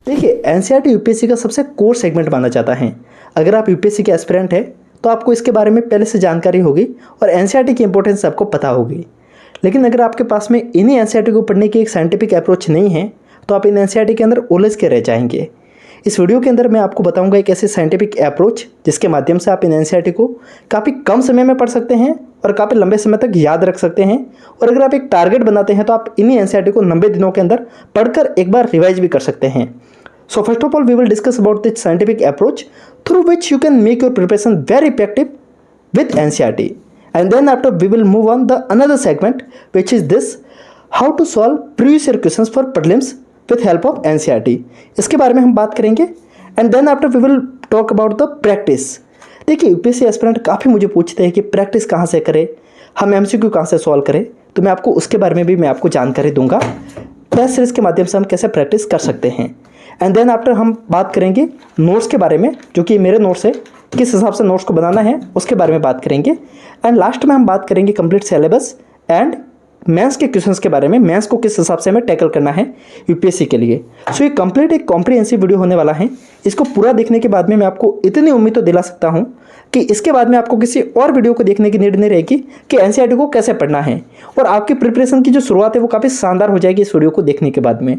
देखिए NCERT UPSC का सबसे कोर सेगमेंट माना जाता है। अगर आप यूपीएससी के एस्पिरेंट हैं तो आपको इसके बारे में पहले से जानकारी होगी और एनसीईआरटी की इंपॉर्टेंस आपको पता होगी। लेकिन अगर आपके पास में इन्हीं एनसीईआरटी को पढ़ने की एक साइंटिफिक अप्रोच नहीं है तो आप इन एनसीईआरटी के अंदर उलझ के रह जाएंगे। इस वीडियो के अंदर मैं आपको बताऊंगा एक ऐसे साइंटिफिक अप्रोच जिसके माध्यम से आप इन एनसीईआरटी को काफ़ी कम समय में पढ़ सकते हैं और काफ़ी लंबे समय तक याद रख सकते हैं। और अगर आप एक टारगेट बनाते हैं तो आप इन्हीं एनसीईआरटी को 90 दिनों के अंदर पढ़कर एक बार रिवाइज भी कर सकते हैं। So first of all, we will discuss about this scientific approach through which you can make your preparation very effective with NCERT. And then after we will move on the another segment which is this how to solve previous year questions for prelims with help of NCERT. इसके बारे में हम बात करेंगे and then after we will talk about the practice. देखिए UPSC aspirant काफ़ी मुझे पूछते हैं कि प्रैक्टिस कहाँ से करें, हम एमसीक्यू कहाँ से सॉल्व करें, तो मैं आपको उसके बारे में भी मैं आपको जानकारी दूंगा। टेस्ट सीरीज के माध्यम से हम कैसे प्रैक्टिस कर सकते हैं। एंड देन आफ्टर हम बात करेंगे नोट्स के बारे में, जो कि मेरे नोट्स है, किस हिसाब से नोट्स को बनाना है उसके बारे में बात करेंगे। एंड लास्ट में हम बात करेंगे कंप्लीट सिलेबस एंड मेंस के क्वेश्चंस के बारे में, मेंस को किस हिसाब से हमें टैकल करना है यूपीएससी के लिए। सो ये कंप्लीट एक कॉम्प्रिहेंसिव वीडियो होने वाला है। इसको पूरा देखने के बाद में मैं आपको इतनी उम्मीद तो दिला सकता हूँ कि इसके बाद में आपको किसी और वीडियो को देखने की नीड नहीं रहेगी कि एनसीईआरटी को कैसे पढ़ना है, और आपकी प्रिपरेशन की जो शुरुआत है वो काफ़ी शानदार हो जाएगी इस वीडियो को देखने के बाद में।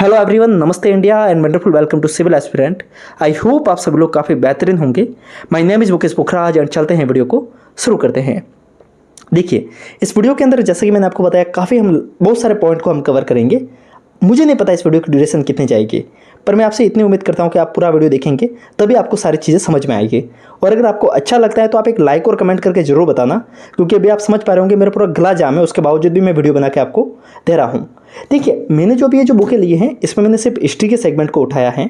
हेलो एवरीवन, नमस्ते India and wonderful welcome to civil aspirant. I hope आप सभी लोग काफ़ी बेहतरीन होंगे। My name is Mukesh Pokhraj and चलते हैं वीडियो को शुरू करते हैं। देखिए इस वीडियो के अंदर जैसे कि मैंने आपको बताया काफ़ी हम बहुत सारे पॉइंट को हम कवर करेंगे। मुझे नहीं पता इस वीडियो की ड्यूरेशन कितनी जाएगी, पर मैं आपसे इतनी उम्मीद करता हूं कि आप पूरा वीडियो देखेंगे तभी आपको सारी चीज़ें समझ में आएगी। और अगर आपको अच्छा लगता है तो आप एक लाइक और कमेंट करके जरूर बताना, क्योंकि अभी आप समझ पा रहे होंगे मेरा पूरा गला जाम है, उसके बावजूद भी मैं वीडियो बना के आपको दे रहा हूँ। देखिए मैंने जो भी ये जो बुकें ली हैं इसमें मैंने सिर्फ हिस्ट्री के सेगमेंट को उठाया है।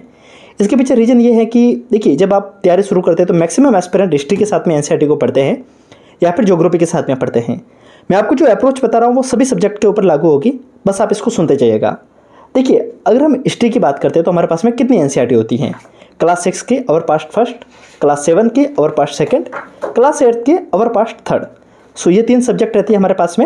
इसके पीछे रीज़न ये है कि देखिए जब आप तैयारी शुरू करते हैं तो मैक्सिमम एस्पिरेंट हिस्ट्री के साथ में एनसीईआरटी को पढ़ते हैं या फिर ज्योग्राफी के साथ में पढ़ते हैं। मैं आपको जो अप्रोच बता रहा हूँ वो सभी सब्जेक्ट के ऊपर लागू होगी, बस आप इसको सुनते जाइएगा। देखिए अगर हम हिस्ट्री की बात करते हैं तो हमारे पास में कितनी एनसीईआरटी होती हैं। क्लास 6 के अवर पास्ट फर्स्ट, क्लास 7 के अवर पास्ट सेकंड, क्लास 8 के अवर पास्ट थर्ड। सो ये 3 सब्जेक्ट रहती है हमारे पास में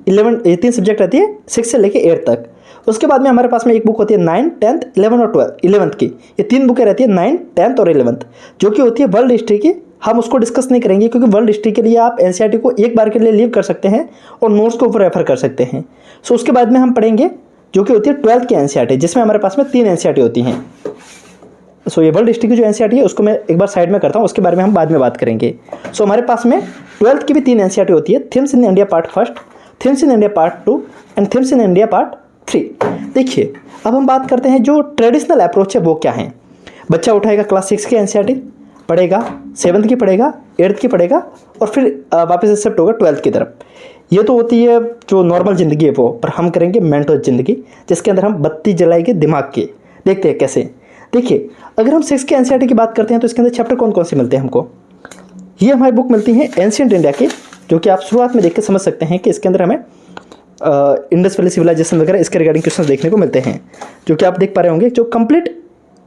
11, ये 3 सब्जेक्ट रहती है 6 से लेके 8 तक। उसके बाद में हमारे पास में एक बुक होती है 9, 10, 11 और 11th की। ये 3 बुकें रहती है 9, 10th और 11th, जो कि होती है वर्ल्ड हिस्ट्री की। हम उसको डिस्कस नहीं करेंगे क्योंकि वर्ल्ड हिस्ट्री के लिए आप एनसीईआरटी को एक बार के लिए लीव कर सकते हैं और नोट्स को ऊपर रेफर कर सकते हैं। सो उसके बाद में हम पढ़ेंगे जो कि होती है 12th की एनसीईआरटी, जिसमें हमारे पास में 3 एनसीईआरटी होती हैं। सो ये वर्ल्ड हिस्ट्री की जो एनसीईआरटी है उसको मैं एक बार साइड में करता हूँ, उसके बारे में हम बाद में बात करेंगे। सो हमारे पास में 12th की भी 3 एनसीईआरटी होती है, themes in India part first, themes in India part 2 and themes in India part 3। देखिए अब हम बात करते हैं जो ट्रेडिशनल अप्रोच है वो क्या है। बच्चा उठाएगा क्लास 6 की एनसीईआरटी पढ़ेगा, 7th की पढ़ेगा, 8th की पढ़ेगा और फिर वापस शिफ्ट होगा 12th की तरफ। ये तो होती है जो नॉर्मल ज़िंदगी है वो, पर हम करेंगे मेंटल ज़िंदगी जिसके अंदर हम बत्ती जलाएंगे दिमाग के। देखते हैं कैसे। देखिए अगर हम 6 के एनसीईआरटी की बात करते हैं तो इसके अंदर चैप्टर कौन कौन से मिलते हैं हमको। ये हमारी बुक मिलती है एंशिएंट इंडिया की, जो कि आप शुरुआत में देख के समझ सकते हैं कि इसके अंदर हमें इंडस वैली सिविलाइजेशन वगैरह इसके रिगार्डिंग क्वेश्चन देखने को मिलते हैं, जो कि आप देख पा रहे होंगे। जो कंप्लीट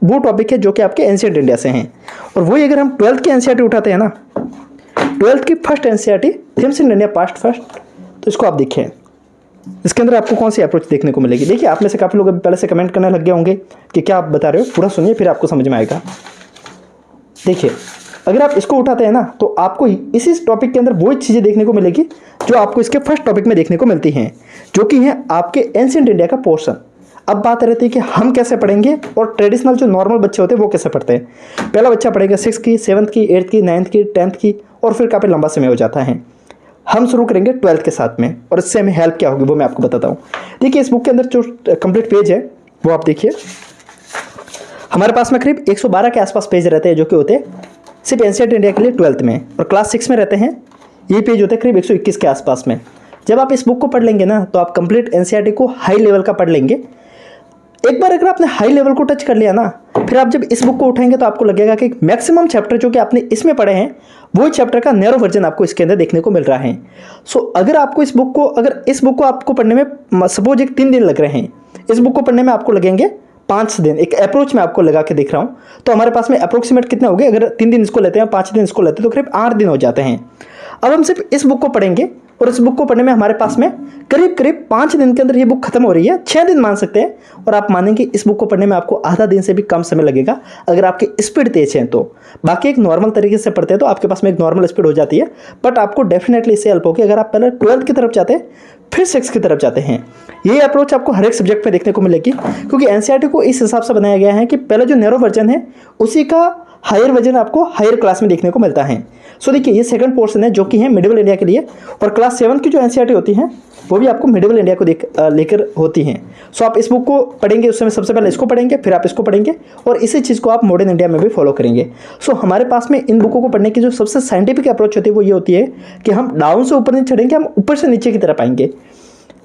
वो टॉपिक है जो कि आपके एंशिएंट इंडिया से हैं। और वही अगर हम 12th की एनसीईआरटी उठाते हैं ना, 12th की first NCERT themes in India past first, तो इसको आप देखिए इसके अंदर आपको कौन सी अप्रोच देखने को मिलेगी। देखिए आप में से काफ़ी लोग अभी पहले से कमेंट करने लग गए होंगे कि क्या आप बता रहे हो, पूरा सुनिए फिर आपको समझ में आएगा। देखिए अगर आप इसको उठाते हैं ना तो आपको इसी टॉपिक के अंदर वही चीज़ें देखने को मिलेगी जो आपको इसके फर्स्ट टॉपिक में देखने को मिलती हैं, जो कि हैं आपके एंशिएंट इंडिया का पोर्शन। अब बात रहती है कि हम कैसे पढ़ेंगे और ट्रेडिशनल जो नॉर्मल बच्चे होते हैं वो कैसे पढ़ते हैं। पहला बच्चा पढ़ेगा 6 की, 7th की, 8th की, 9th की, 10th की, और फिर काफ़ी लंबा समय हो जाता है। हम शुरू करेंगे 12th के साथ में, और इससे हमें हेल्प क्या होगी वो मैं आपको बताता हूँ। देखिए इस बुक के अंदर जो कंप्लीट पेज है वो आप देखिए, हमारे पास में करीब 112 के आसपास पेज रहते हैं, जो कि होते हैं सिर्फ एंशिएंट इंडिया के लिए 12th में, और क्लास 6 में रहते हैं ये पेज होते हैं करीब 121 के आसपास में। जब आप इस बुक को पढ़ लेंगे ना तो आप कंप्लीट एनसीईआरटी को हाई लेवल का पढ़ लेंगे। एक बार अगर आपने हाई लेवल को टच कर लिया ना, फिर आप जब इस बुक को उठाएंगे तो आपको लगेगा कि मैक्सिमम चैप्टर जो कि आपने इसमें पढ़े हैं वही चैप्टर का नैरो वर्जन आपको इसके अंदर देखने को मिल रहा है। सो अगर आपको इस बुक को आपको पढ़ने में सपोज एक 3 दिन लग रहे हैं, इस बुक को पढ़ने में आपको लगेंगे 5 दिन। एक अप्रोच में आपको लगा के दिख रहा हूँ, तो हमारे पास में अप्रोक्सीमेट कितने हो गए, अगर 3 दिन इसको लेते हैं 5 दिन इसको लेते हैं तो करीब 8 दिन हो जाते हैं। अब हम सिर्फ इस बुक को पढ़ेंगे और इस बुक को पढ़ने में हमारे पास में करीब करीब 5 दिन के अंदर ये बुक खत्म हो रही है, 6 दिन मान सकते हैं। और आप मानेंगे इस बुक को पढ़ने में आपको आधा दिन से भी कम समय लगेगा अगर आपकी स्पीड तेज है तो। बाकी एक नॉर्मल तरीके से पढ़ते हैं तो आपके पास में एक नॉर्मल स्पीड हो जाती है, बट आपको डेफिनेटली इससे हेल्प होगी अगर आप पहले 12th की तरफ जाते हैं फिर 6 की तरफ जाते हैं। ये अप्रोच आपको हर एक सब्जेक्ट में देखने को मिलेगी, क्योंकि एनसीईआरटी को इस हिसाब से बनाया गया है कि पहले जो नैरो वर्जन है उसी का हायर वर्जन आपको हायर क्लास में देखने को मिलता है। सो देखिए, ये सेकंड पोर्शन है जो कि है मिडिवल इंडिया के लिए, और क्लास 7 की जो एनसीईआरटी होती है वो भी आपको मिडिवल इंडिया को लेकर होती हैं। सो आप इस बुक को पढ़ेंगे उस समय सबसे पहले इसको पढ़ेंगे, फिर आप इसको पढ़ेंगे, और इसी चीज़ को आप मॉडर्न इंडिया में भी फॉलो करेंगे। सो हमारे पास में इन बुकों को पढ़ने की जो सबसे साइंटिफिक अप्रोच होती है वो ये होती है कि हम डाउन से ऊपर नहीं चढ़ेंगे, हम ऊपर से नीचे की तरफ आएंगे।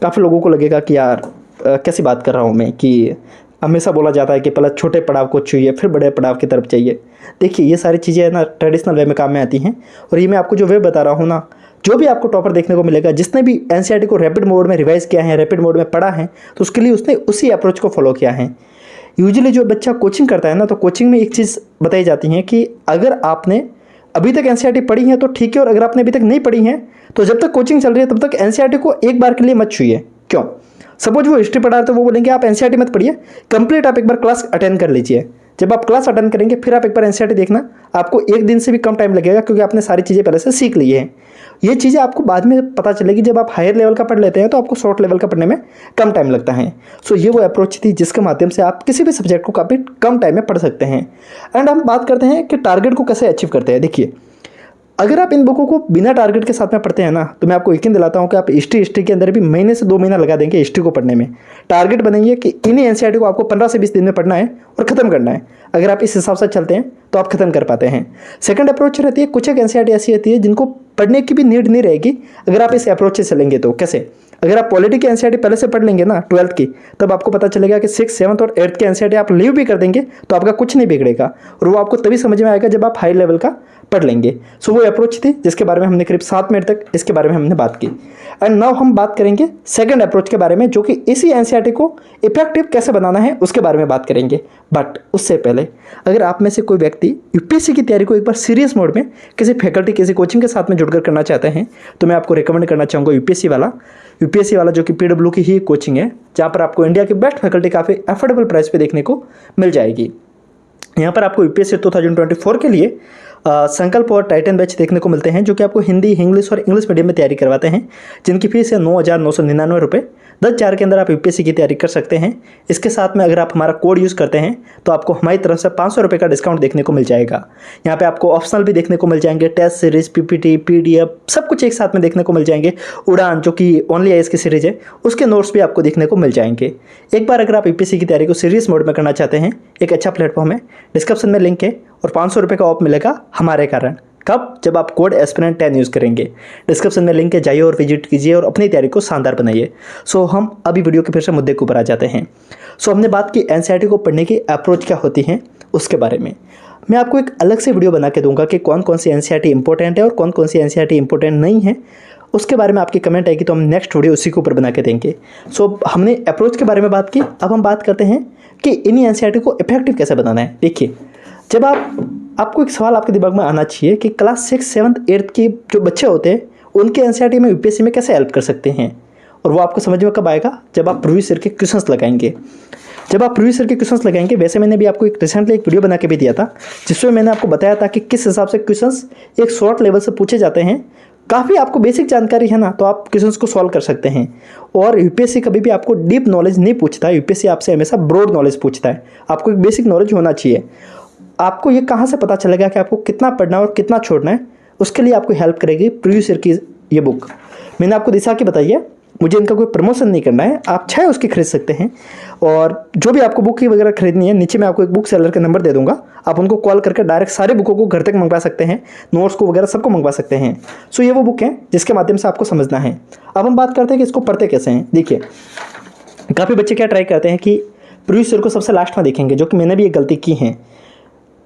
काफ़ी लोगों को लगेगा कि यार कैसी बात कर रहा हूँ मैं, कि हमेशा बोला जाता है कि पहले छोटे पड़ाव को छूइए फिर बड़े पड़ाव की तरफ चाहिए। देखिए, ये सारी चीज़ें है ना ट्रेडिशनल वे में काम में आती हैं, और ये मैं आपको जो वे बता रहा हूँ ना, जो भी आपको टॉपर देखने को मिलेगा, जिसने भी एनसीईआरटी को रैपिड मोड में रिवाइज किया है, रैपिड मोड में पढ़ा है, तो उसके लिए उसने उसी अप्रोच को फॉलो किया है। यूजुअली जो बच्चा कोचिंग करता है ना, तो कोचिंग में एक चीज़ बताई जाती है कि अगर आपने अभी तक एनसीईआरटी पढ़ी है तो ठीक है, और अगर आपने अभी तक नहीं पढ़ी है तो जब तक कोचिंग चल रही है तब तक एनसीईआरटी को एक बार के लिए मत छूइए। क्यों? सपोज वो हिस्ट्री पढ़ा रहे तो वो बोलेंगे आप एनसीईआरटी मत पढ़िए, कंप्लीट आप एक बार क्लास अटेंड कर लीजिए। जब आप क्लास अटेंड करेंगे फिर आप एक बार एनसीईआरटी देखना, आपको एक दिन से भी कम टाइम लगेगा, क्योंकि आपने सारी चीज़ें पहले से सीख ली है। ये चीज़ें आपको बाद में पता चलेगी, जब आप हायर लेवल का पढ़ लेते हैं तो आपको शॉर्ट लेवल का पढ़ने में कम टाइम लगता है। सो ये वो अप्रोच थी जिसके माध्यम से आप किसी भी सब्जेक्ट को काफ़ी कम टाइम में पढ़ सकते हैं। एंड हम बात करते हैं कि टारगेट को कैसे अचीव करते हैं। देखिए, अगर आप इन बुकों को बिना टारगेट के साथ में पढ़ते हैं ना, तो मैं आपको यकीन दिलाता हूँ कि आप हिस्ट्री के अंदर भी महीने से 2 महीना लगा देंगे हिस्ट्री को पढ़ने में। टारगेट बनाइए कि इन्हीं एनसीईआरटी को आपको 15 से 20 दिन में पढ़ना है और ख़त्म करना है। अगर आप इस हिसाब से चलते हैं तो आप खत्म कर पाते हैं। सेकंड अप्रोच रहती है, कुछ एक एनसीईआरटी ऐसी होती है जिनको पढ़ने की भी नीड नहीं रहेगी अगर आप इस अप्रोच से चलेंगे तो। कैसे? अगर आप पॉलिटी की एनसीईआरटी पहले से पढ़ लेंगे ना 12th की, तब आपको पता चलेगा कि 6th, 7th और 8th की एनसीईआरटी आप लीव भी कर देंगे तो आपका कुछ नहीं बिगड़ेगा, और वो आपको तभी समझ में आएगा जब आप हाई लेवल का पढ़ लेंगे। सो वो अप्रोच थी जिसके बारे में हमने करीब 7 मिनट तक इसके बारे में हमने बात की। एंड नाउ हम बात करेंगे सेकंड अप्रोच के बारे में, जो कि इसी एनसीईआरटी को इफेक्टिव कैसे बनाना है उसके बारे में बात करेंगे। बट उससे पहले, अगर आप में से कोई व्यक्ति यूपीएससी की तैयारी को एक बार सीरियस मोड में किसी फैकल्टी, किसी कोचिंग के साथ में जुड़कर करना चाहते हैं, तो मैं आपको रिकमेंड करना चाहूँगा यूपीएससी वाला जो कि पीडब्ल्यू की ही कोचिंग है, जहाँ पर आपको इंडिया की बेस्ट फैकल्टी काफ़ी अफोर्डेबल प्राइस पे देखने को मिल जाएगी। यहाँ पर आपको यूपीएससी 2024 के लिए संकल्प और टाइटन बैच देखने को मिलते हैं, जो कि आपको हिंदी, इंग्लिश और इंग्लिश मीडियम में तैयारी करवाते हैं, जिनकी फीस है 9,999 रुपये। 10,000 के अंदर आप यूपीएससी की तैयारी कर सकते हैं। इसके साथ में अगर आप हमारा कोड यूज़ करते हैं तो आपको हमारी तरफ से 500 रुपये का डिस्काउंट देखने को मिल जाएगा। यहाँ पे आपको ऑप्शनल भी देखने को मिल जाएंगे, टेस्ट सीरीज, पीपीटी, पीडीएफ, सब कुछ एक साथ में देखने को मिल जाएंगे। उड़ान जो कि ओनली आईएएस की सीरीज है, उसके नोट्स भी आपको देखने को मिल जाएंगे। एक बार अगर आप यूपीएससी की तैयारी को सीरियस मोड में करना चाहते हैं, एक अच्छा प्लेटफॉर्म है, डिस्क्रिप्शन में लिंक है, और 500 रुपये का ऑफ मिलेगा हमारे कारण। कब? जब आप कोड एस्पिरेंट 10 यूज़ करेंगे। डिस्क्रिप्शन में लिंक है, जाइए और विजिट कीजिए और अपनी तैयारी को शानदार बनाइए। सो हम अभी वीडियो के फिर से मुद्दे के ऊपर आ जाते हैं। सो हमने बात की एनसीईआरटी को पढ़ने की अप्रोच क्या होती है उसके बारे में। मैं आपको एक अलग से वीडियो बना के दूंगा कि कौन कौन सी एनसीईआरटी इंपॉर्टेंट है और कौन कौन सी एनसीईआरटी इंपॉर्टेंट नहीं है। उसके बारे में आपकी कमेंट आएगी तो हम नेक्स्ट वीडियो उसी के ऊपर बना के देंगे। सो हमने अप्रोच के बारे में बात की, अब हम बात करते हैं कि इन्हीं एनसीईआरटी को इफेक्टिव कैसे बनाना है। देखिए, जब आपको एक सवाल आपके दिमाग में आना चाहिए कि क्लास 6, 7th, 8th के जो बच्चे होते हैं उनके एनसीईआरटी में यूपीएससी में कैसे हेल्प कर सकते हैं, और वो आपको समझ में कब आएगा? जब आप प्रीवियस ईयर के क्वेश्चंस लगाएंगे। जब आप प्रीवियस ईयर के क्वेश्चंस लगाएंगे, वैसे मैंने भी आपको एक रिसेंटली एक वीडियो बना के भी दिया था, जिसमें मैंने आपको बताया था कि किस हिसाब से क्वेश्चंस एक शॉर्ट लेवल से पूछे जाते हैं। काफ़ी आपको बेसिक जानकारी है ना, तो आप क्वेश्चंस को सॉल्व कर सकते हैं। और यूपीएससी कभी भी आपको डीप नॉलेज नहीं पूछता, यूपीएससी आपसे हमेशा ब्रॉड नॉलेज पूछता है। आपको एक बेसिक नॉलेज होना चाहिए। आपको ये कहाँ से पता चलेगा कि आपको कितना पढ़ना है और कितना छोड़ना है, उसके लिए आपको हेल्प करेगी प्रीवियस ईयर की ये बुक। मैंने आपको दिशा की बताई है, मुझे इनका कोई प्रमोशन नहीं करना है, आप चाहे उसकी खरीद सकते हैं। और जो भी आपको बुक वगैरह खरीदनी है, नीचे मैं आपको एक बुक सेलर का नंबर दे दूंगा, आप उनको कॉल करके डायरेक्ट सारे बुकों को घर तक मंगवा सकते हैं, नोट्स को वगैरह सबको मंगवा सकते हैं। सो ये वो बुक है जिसके माध्यम से आपको समझना है। अब हम बात करते हैं कि इसको पढ़ते कैसे हैं। देखिए, काफ़ी बच्चे क्या ट्राई करते हैं कि प्रीवियस ईयर को सबसे लास्ट में देखेंगे, जो कि मैंने भी एक गलती की है।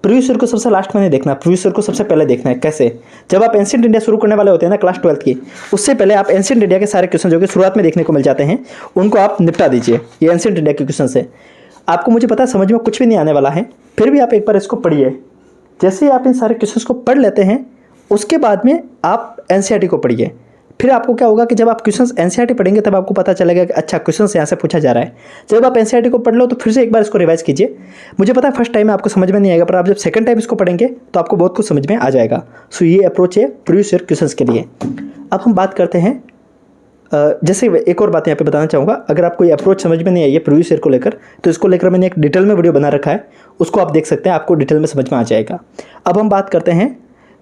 प्रीवियस ईयर को सबसे लास्ट में नहीं देखना, प्रीवियस ईयर को सबसे पहले देखना है। कैसे? जब आप एंशिएंट इंडिया शुरू करने वाले होते हैं ना क्लास 12th की, उससे पहले आप एंशिएंट इंडिया के सारे क्वेश्चन जो कि शुरुआत में देखने को मिल जाते हैं, उनको आप निपटा दीजिए। ये एंशिएंट इंडिया के क्वेश्चन है, आपको मुझे पता है समझ में कुछ भी नहीं आने वाला है, फिर भी आप एक बार इसको पढ़िए। जैसे ही आप इन सारे क्वेश्चन को पढ़ लेते हैं, उसके बाद में आप एनसीईआरटी को पढ़िए। फिर आपको क्या होगा कि जब आप क्वेश्चंस एनसीईआरटी पढ़ेंगे तब आपको पता चलेगा कि अच्छा क्वेश्चंस यहाँ से पूछा जा रहा है। जब आप एनसीईआरटी को पढ़ लो तो फिर से एक बार इसको रिवाइज कीजिए। मुझे पता है फर्स्ट टाइम में आपको समझ में नहीं आएगा, पर आप जब सेकंड टाइम इसको पढ़ेंगे तो आपको बहुत कुछ समझ में आ जाएगा। सो ये अप्रोच है प्रीवियस ईयर क्वेश्चंस के लिए। अब हम बात करते हैं, जैसे एक और बात यहाँ पे बताना चाहूँगा, अगर आपको ये अप्रोच समझ में नहीं आई है प्रीवियस ईयर को लेकर, तो इसको लेकर मैंने एक डिटेल में वीडियो बना रखा है, उसको आप देख सकते हैं, आपको डिटेल में समझ में आ जाएगा। अब हम बात करते हैं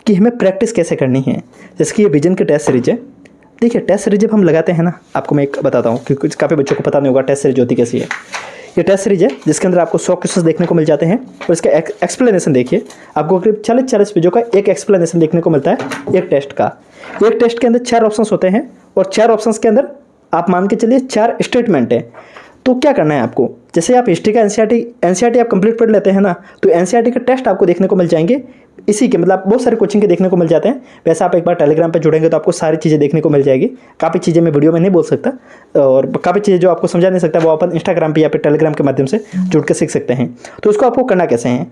कि हमें प्रैक्टिस कैसे करनी है। जैसे कि ये विजन की टेस्ट सीरीज है। देखिए टेस्ट सीरीज जब हम लगाते हैं ना, आपको मैं एक बताता हूँ क्योंकि काफ़ी बच्चों को पता नहीं होगा टेस्ट सीरीज होती कैसी है। ये टेस्ट सीरीज है जिसके अंदर आपको 100 क्वेश्चन देखने को मिल जाते हैं और इसका एक्सप्लेनेशन देखिए, आपको करीब 40 पेजों का एक एक्सप्लेनेशन देखने को मिलता है एक टेस्ट का। एक टेस्ट के अंदर 4 ऑप्शंस होते हैं और 4 ऑप्शंस के अंदर आप मान के चलिए 4 स्टेटमेंट है। तो क्या करना है आपको, जैसे आप हिस्ट्री का एनसीईआरटी आप कंप्लीट पढ़ लेते हैं ना, तो एनसीईआरटी के टेस्ट आपको देखने को मिल जाएंगे इसी के, मतलब बहुत सारे कोचिंग के देखने को मिल जाते हैं। वैसे आप एक बार टेलीग्राम पे जुड़ेंगे तो आपको सारी चीज़ें देखने को मिल जाएगी। काफ़ी चीज़ें मैं वीडियो में नहीं बोल सकता और काफ़ी चीज़ें जो आपको समझा नहीं सकता वो अपन इंस्टाग्राम पे या फिर टेलीग्राम के माध्यम से जुड़ के सीख सकते हैं। तो उसको आपको करना कैसे है,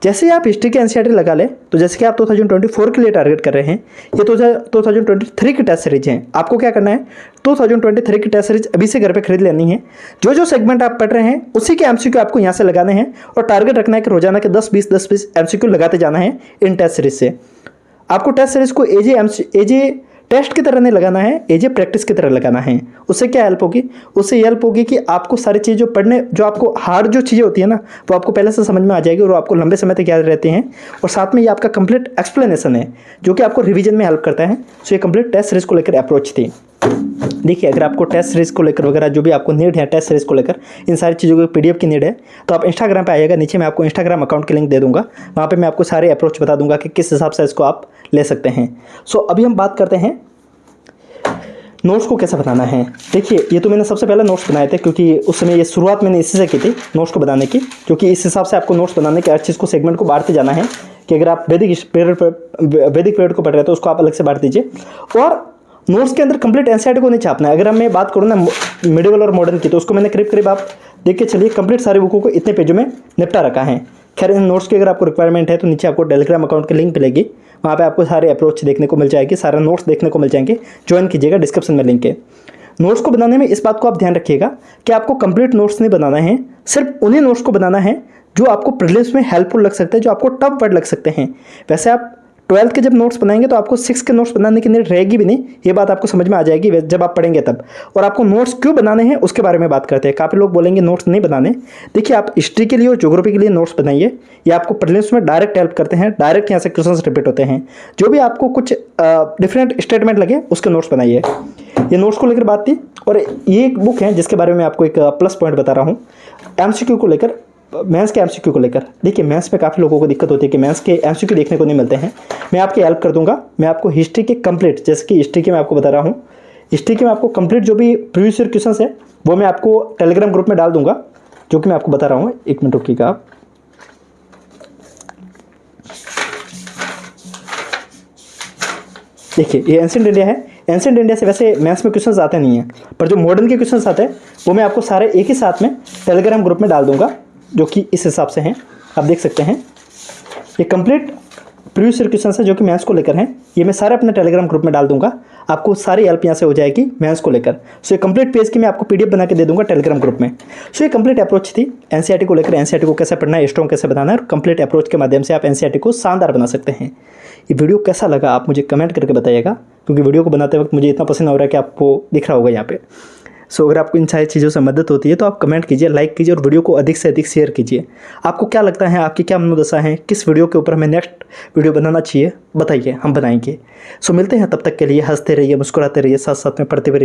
जैसे आप हिस्ट्री के एनसीईआरटी लगा ले, तो जैसे कि आप 2024 के लिए टारगेट कर रहे हैं, ये 2023 की टेस्ट सीरीज है। आपको क्या करना है, 2023 की टेस्ट सीरीज अभी से घर पे खरीद लेनी है। जो सेगमेंट आप पढ़ रहे हैं उसी के एमसीक्यू आपको यहाँ से लगाने हैं और टारगेट रखना है कि रोजाना के 10-20 एमसीक्यू लगाते जाना है इन टेस्ट सीरीज से। आपको टेस्ट सीरीज को एजे टेस्ट की तरह नहीं लगाना है, एजे प्रैक्टिस की तरह लगाना है। उससे क्या हेल्प होगी, उससे ये हेल्प होगी कि आपको सारी चीज़ जो पढ़ने, जो आपको हार्ड जो चीज़ें होती है ना, वो आपको पहले से समझ में आ जाएगी और आपको लंबे समय तक याद रहती हैं। और साथ में ये आपका कंप्लीट एक्सप्लेनेशन है जो कि आपको रिवीजन में हेल्प करता है। सो ये कंप्लीट टेस्ट सीरीज को लेकर अप्रोच थी। देखिए अगर आपको टेस्ट सीरीज को लेकर वगैरह जो भी आपको नीड है टेस्ट सीरीज को लेकर, इन सारी चीज़ों की पीडीएफ की नीड है, तो आप इंस्टाग्राम पे आइएगा, नीचे मैं आपको इंस्टाग्राम अकाउंट की लिंक दे दूंगा। वहाँ पे मैं आपको सारे अप्रोच बता दूंगा कि किस हिसाब से इसको आप ले सकते हैं। सो अभी हम बात करते हैं नोट्स को कैसे बनाना है। देखिए ये तो मैंने सबसे पहले नोट्स बनाए थे क्योंकि उस समय ये शुरुआत मैंने इसी से की थी नोट्स को बनाने की, क्योंकि इस हिसाब से आपको नोट्स बनाने के हर चीज़ को सेगमेंट को बांटते जाना है कि अगर आप वैदिक पीरियड को पढ़ रहे हैं तो उसको आप अलग से बांट दीजिए। और नोट्स के अंदर कंप्लीट एनसीईआरटी को नहीं छापना है। अगर मैं बात करूँ ना मिडिवल और मॉडर्न की, तो उसको मैंने करीब आप देख के चलिए कंप्लीट सारी बुकों को इतने पेजों में निपटा रखा है। खैर इन नोट्स की अगर आपको रिक्वायरमेंट है तो नीचे आपको टेलीग्राम अकाउंट की लिंक मिलेगी, वहाँ पे आपको सारे अप्रोच देखने को मिल जाएगी, सारे नोट्स देखने को मिल जाएंगे। ज्वाइन कीजिएगा, डिस्क्रिप्शन में लिंक है। नोट्स को बनाने में इस बात को आप ध्यान रखिएगा कि आपको कंप्लीट नोट्स नहीं बनाना है, सिर्फ उन्हीं नोट्स को बनाना है जो आपको प्रीलिम्स में हेल्पफुल लग सकते हैं, जो आपको टफ वर्ड लग सकते हैं। वैसे आप 12th के जब नोट्स बनाएंगे तो आपको 6 के नोट्स बनाने की नीड रहेगी भी नहीं, ये बात आपको समझ में आ जाएगी जब आप पढ़ेंगे तब। और आपको नोट्स क्यों बनाने हैं उसके बारे में बात करते हैं। काफ़ी लोग बोलेंगे नोट्स नहीं बनाने। देखिए आप हिस्ट्री के लिए और ज्योग्राफी के लिए नोट्स बनाइए, ये आपको प्रीलिम्स में डायरेक्ट हेल्प करते हैं, डायरेक्ट यहाँ से क्वेश्चंस रिपीट होते हैं। जो भी आपको कुछ डिफरेंट स्टेटमेंट लगे उसके नोट्स बनाइए। ये नोट्स को लेकर बात थी। और ये एक बुक है जिसके बारे में आपको एक प्लस पॉइंट बता रहा हूँ एमसीक्यू को लेकर, मैथ्स के एमसीक्यू को लेकर। देखिए मैथ्स में काफ़ी लोगों को दिक्कत होती है कि मैथ्स के एमसीक्यू देखने को नहीं मिलते हैं। मैं आपकी हेल्प कर दूंगा। मैं आपको हिस्ट्री के कंप्लीट, जैसे कि हिस्ट्री के मैं आपको बता रहा हूँ, हिस्ट्री के मैं आपको कंप्लीट जो भी प्रीवियस ईयर क्वेश्चंस है वो मैं आपको टेलीग्राम ग्रुप में डाल दूंगा, जो कि मैं आपको बता रहा हूँ। 1 मिनट रुकिएगा आप। देखिए ये एंशिएंट इंडिया है। एंशिएंट इंडिया से वैसे मैथ्स में क्वेश्चंस आते नहीं हैं, पर जो मॉडर्न के क्वेश्चंस आते हैं वो मैं आपको सारे एक ही साथ में टेलीग्राम ग्रुप में डाल दूंगा, जो कि इस हिसाब से हैं, आप देख सकते हैं। ये कंप्लीट प्रीवियस ईयर क्वेश्चंस है जो कि मैथ्स को लेकर हैं, ये मैं सारे अपने टेलीग्राम ग्रुप में डाल दूंगा। आपको सारी हेल्प यहाँ से हो जाएगी मैथ्स को लेकर। सो ये कंप्लीट पेज की मैं आपको पीडीएफ बना के दे दूंगा टेलीग्राम ग्रुप में। सो ये कंप्लीट अप्रोच थी एनसीईआरटी को लेकर, एनसीईआरटी को कैसे पढ़ना है, स्ट्रॉन्ग कैसे बनाना है, और कंप्लीट अप्रोच के माध्यम से आप एनसीईआरटी को शानदार बना सकते हैं। ये वीडियो कैसा लगा आप मुझे कमेंट करके बताइएगा, क्योंकि वीडियो को बनाते वक्त मुझे इतना पसंद हो रहा है कि आपको दिख रहा होगा यहाँ पे। सो अगर आपको इन सारी चीज़ों से मदद होती है तो आप कमेंट कीजिए, लाइक कीजिए और वीडियो को अधिक से अधिक शेयर कीजिए। आपको क्या लगता है, आपकी क्या मनोदशा है, किस वीडियो के ऊपर हमें नेक्स्ट वीडियो बनाना चाहिए, बताइए, हम बनाएंगे। सो मिलते हैं, तब तक के लिए हंसते रहिए, मुस्कुराते रहिए, साथ साथ में पढ़ते भी रहिए।